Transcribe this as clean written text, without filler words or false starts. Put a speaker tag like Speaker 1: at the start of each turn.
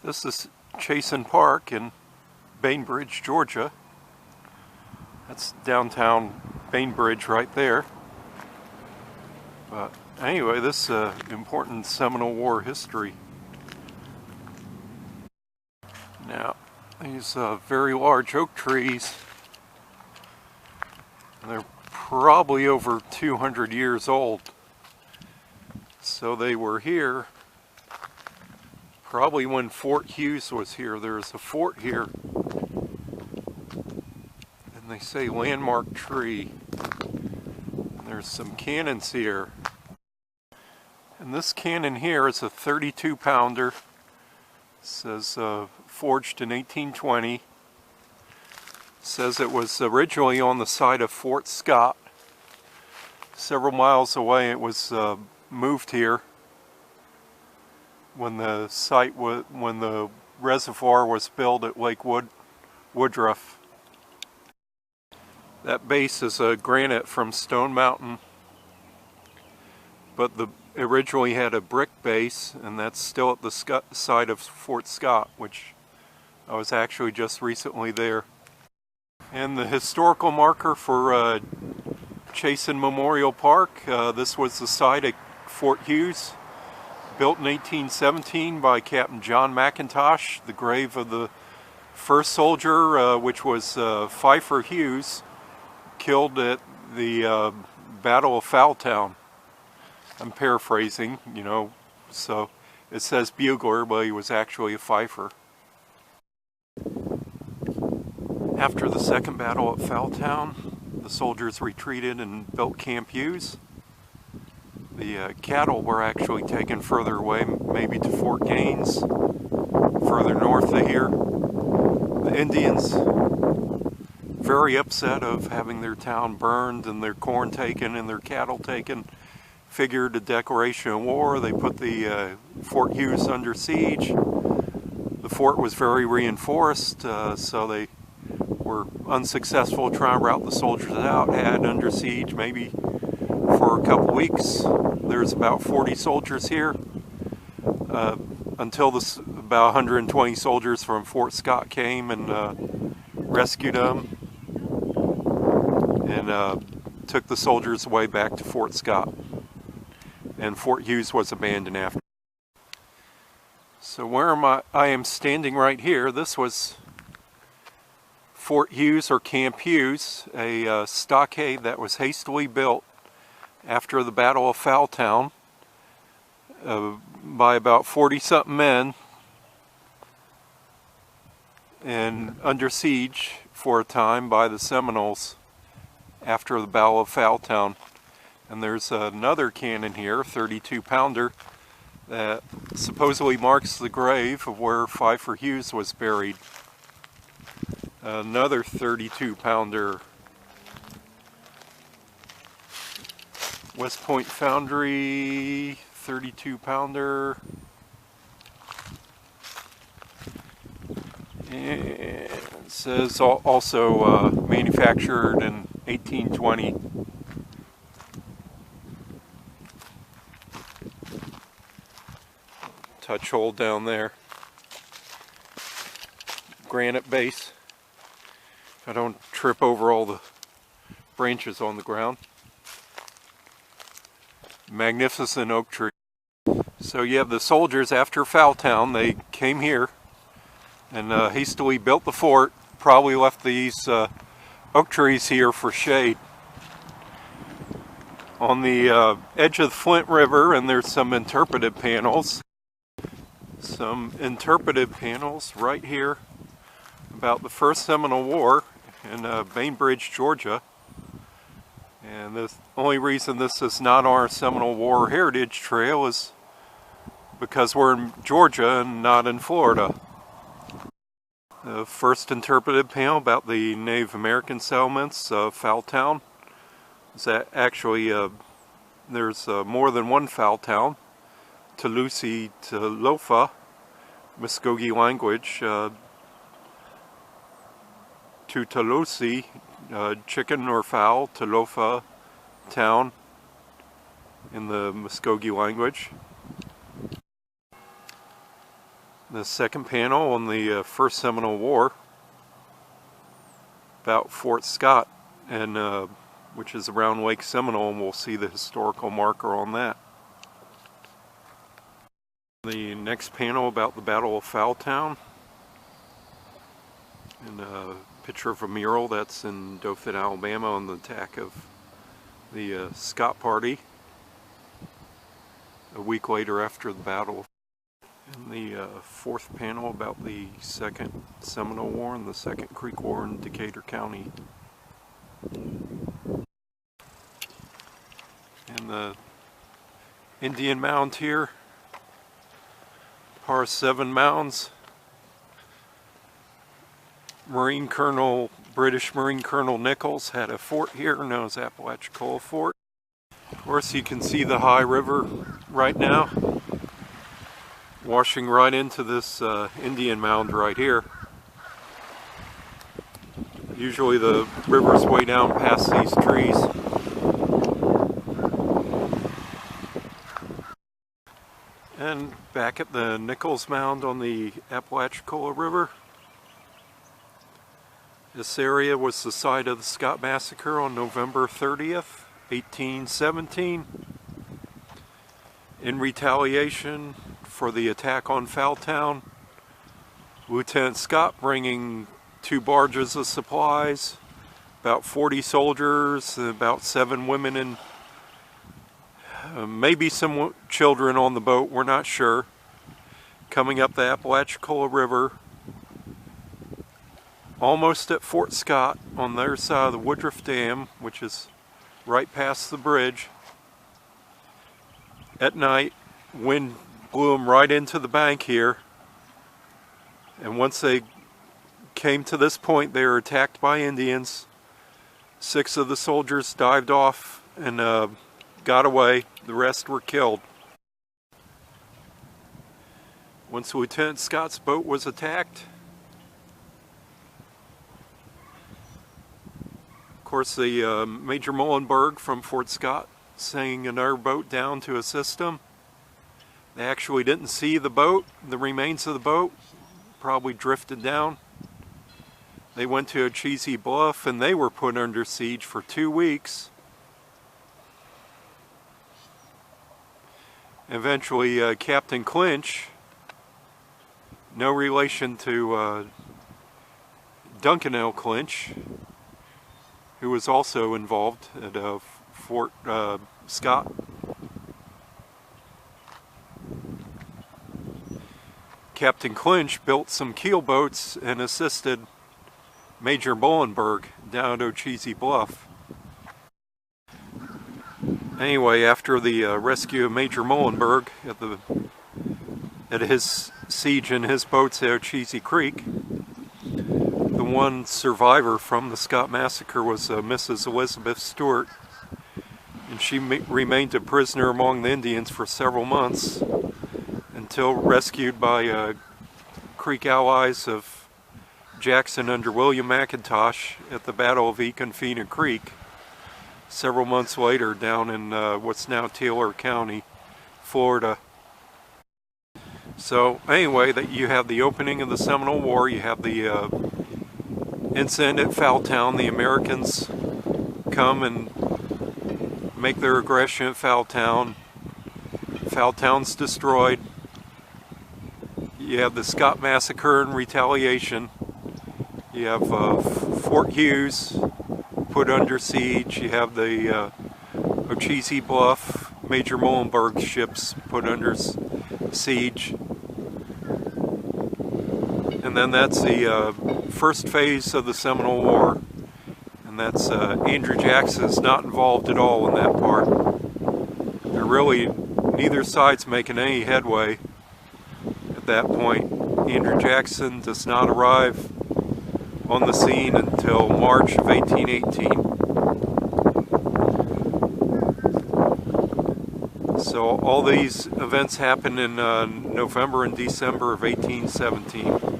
Speaker 1: This is Chason Park in Bainbridge, Georgia. That's downtown Bainbridge right there. But anyway, this important Seminole War history. Now, these very large oak trees, they're probably over 200 years old. So they were here probably when Fort Hughes was here. There's a fort here, and they say landmark tree. There's some cannons here, and this cannon here is a 32-pounder. It says forged in 1820. It says it was originally on the site of Fort Scott. Several miles away, it was moved here when the reservoir was built at Lake Woodruff. That base is a granite from Stone Mountain, but it originally had a brick base, and that's still at the site of Fort Scott, which I was actually just recently there. And the historical marker for Chason Memorial Park, this was the site of Fort Hughes, built in 1817 by Captain John MacIntosh, the grave of the first soldier, which was Fifer Hughes, killed at the Battle of Fowltown. I'm paraphrasing, so it says bugler, but he was actually a fifer. After the second battle at Fowltown, the soldiers retreated and built Camp Hughes. The cattle were actually taken further away, maybe to Fort Gaines, further north of here. The Indians, very upset of having their town burned and their corn taken and their cattle taken, figured a declaration of war. They put the Fort Hughes under siege. The fort was very reinforced, so they were unsuccessful trying to rout the soldiers out, had under siege maybe for a couple weeks. There's about 40 soldiers here until about 120 soldiers from Fort Scott came and rescued them and took the soldiers away back to Fort Scott. And Fort Hughes was abandoned after. So where am I? I am standing right here. This was Fort Hughes, or Camp Hughes, a stockade that was hastily built after the Battle of Fowltown by about 40-something men and under siege for a time by the Seminoles after the Battle of Fowltown. And there's another cannon here, 32-pounder, that supposedly marks the grave of where Fifer Hughes was buried. Another 32-pounder West Point Foundry 32-pounder, and it says also manufactured in 1820. Touch hole down there, granite base. I don't trip over all the branches on the ground. Magnificent oak tree. So you have the soldiers after Fowltown. They came here and hastily built the fort, probably left these oak trees here for shade. On the edge of the Flint River, and there's some interpretive panels. Some interpretive panels right here about the First Seminole War in Bainbridge, Georgia. And the only reason this is not our Seminole War Heritage Trail is because we're in Georgia and not in Florida. The first interpretive panel about the Native American settlements of Fowltown is that actually there's more than one Fowltown. Talusi, Talofa, Muskogee language. Tutalosi, chicken or fowl, Talofa town in the Muskogee language. The second panel on the First Seminole War about Fort Scott, and which is around Lake Seminole, and we'll see the historical marker on that. The next panel about the Battle of Fowltown, and a picture of a mural that's in Dothan, Alabama, on the attack of the Scott Party a week later after the battle. And the fourth panel about the Second Seminole War and the Second Creek War in Decatur County. And the Indian mound here, par 7 mounds. British Marine Colonel Nichols had a fort here known as Apalachicola Fort. Of course, you can see the high river right now, washing right into this Indian mound right here. Usually the river's way down past these trees. And back at the Nichols Mound on the Apalachicola River. This area was the site of the Scott Massacre on November 30th, 1817. In retaliation for the attack on Fowltown, Lieutenant Scott bringing 2 barges of supplies, about 40 soldiers, and about 7 women and maybe some children on the boat, we're not sure, coming up the Apalachicola River, almost at Fort Scott on the other side of the Woodruff Dam, which is right past the bridge. At night, wind blew them right into the bank here, and once they came to this point, they were attacked by Indians. 6 of the soldiers dived off and got away. The rest were killed. Once Lieutenant Scott's boat was attacked, of course the Major Muhlenberg from Fort Scott sending another boat down to assist them. They actually didn't see the boat, the remains of the boat, probably drifted down. They went to a cheesy bluff and they were put under siege for 2 weeks. Eventually Captain Clinch, no relation to Duncan L. Clinch, who was also involved at Fort Scott. Captain Clinch built some keel boats and assisted Major Muhlenberg down at Cheesy Bluff. Anyway, after the rescue of Major Muhlenberg at his siege in his boats at Cheesy Creek, the one survivor from the Scott Massacre was Mrs. Elizabeth Stewart, and she remained a prisoner among the Indians for several months until rescued by Creek allies of Jackson under William McIntosh at the Battle of Econfina Creek several months later down in what's now Taylor County, Florida. So anyway, that you have the opening of the Seminole War, you have the incident at Fowltown. The Americans come and make their aggression at Fowltown. Fowltown's destroyed. You have the Scott Massacre in retaliation. You have Fort Hughes put under siege. You have the Cheesy Bluff, Major Muhlenberg ships put under siege. And then that's the first phase of the Seminole War. And that's Andrew Jackson is not involved at all in that part. They're really, neither side's making any headway at that point. Andrew Jackson does not arrive on the scene until March of 1818. So all these events happened in November and December of 1817.